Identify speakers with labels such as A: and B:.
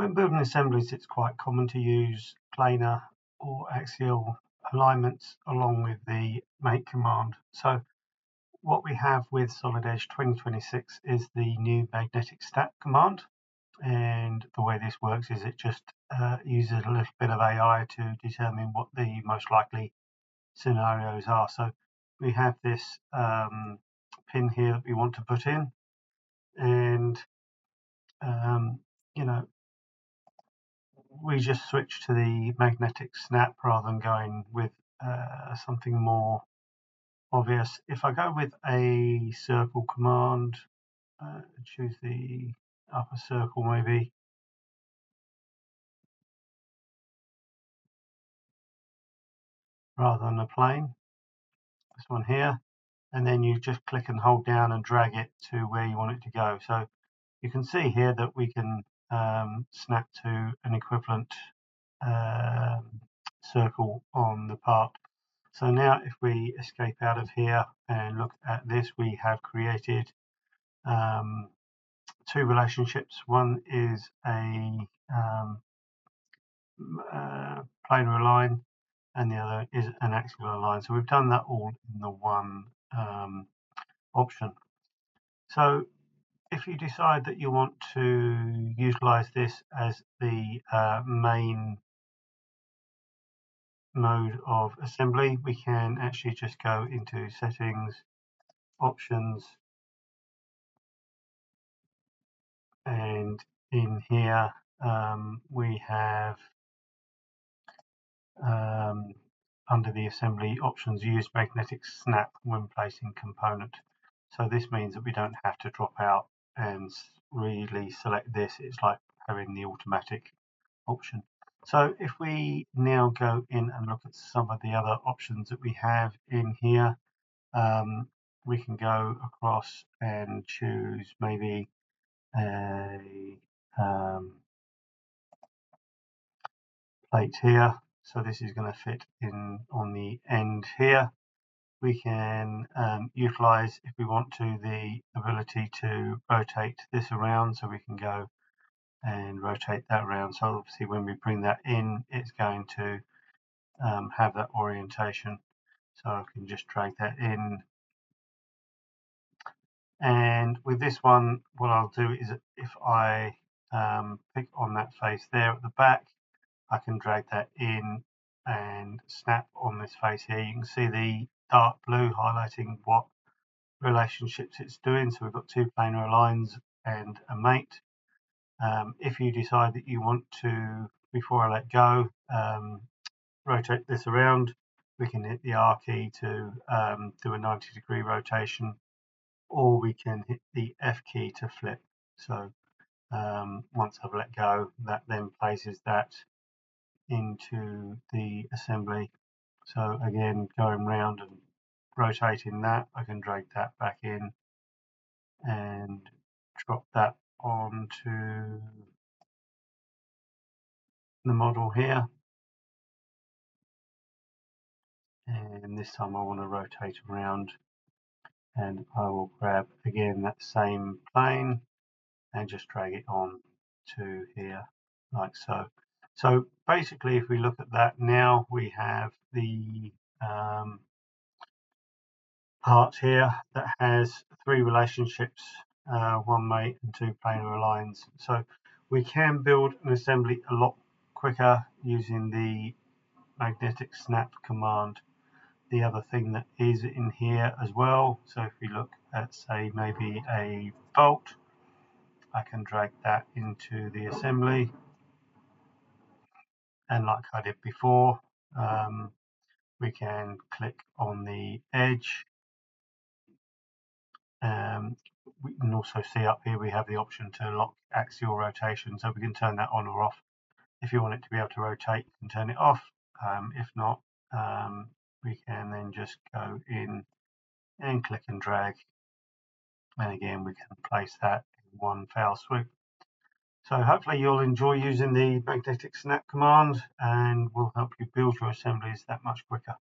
A: When building assemblies, it's quite common to use planar or axial alignments along with the make command. So what we have with Solid Edge 2026 is the new magnetic snap command. And the way this works is it just uses a little bit of AI to determine what the most likely scenarios are. So we have this pin here that we want to put in, and you know, we just switch to the magnetic snap rather than going with something more obvious. If I go with a circle command, choose the upper circle maybe, rather than a plane, this one here, and then you just click and hold down and drag it to where you want it to go. So you can see here that we can snap to an equivalent circle on the part. So now if we escape out of here and look at this, we have created two relationships. One is a planar align, and the other is an axial align. So we've done that all in the one option. So if you decide that you want to utilize this as the main mode of assembly, we can actually just go into settings, options, and in here we have under the assembly options, use magnetic snap when placing component. So this means that we don't have to drop out and really select this. It's like having the automatic option. So if we now go in and look at some of the other options that we have in here, we can go across and choose maybe a plate here. So this is going to fit in on the end here. We can utilize, if we want to, the ability to rotate this around, so we can go and rotate that around. So obviously when we bring that in, it's going to have that orientation. So I can just drag that in. And with this one, what I'll do is if I pick on that face there at the back, I can drag that in and snap on this face here. You can see the dark blue highlighting what relationships it's doing. So we've got two planar lines and a mate. If you decide that you want to, before I let go, rotate this around, we can hit the R key to do a 90-degree rotation, or we can hit the F key to flip. So once I've let go, that then places that into the assembly. So again, going round and rotating that, I can drag that back in and drop that onto the model here. And this time I want to rotate around, and I will grab again that same plane and just drag it on to here like so. So basically, if we look at that now, we have the part here that has three relationships, one mate and two planar lines. So we can build an assembly a lot quicker using the magnetic snap command. The other thing that is in here as well, so if we look at, say, maybe a bolt, I can drag that into the assembly, and like I did before, we can click on the edge. We can also see up here we have the option to lock axial rotation, so we can turn that on or off. If you want it to be able to rotate, you can turn it off. If not, we can then just go in and click and drag, and again we can place that in one foul swoop. So hopefully you'll enjoy using the magnetic snap command, and will help you build your assemblies that much quicker.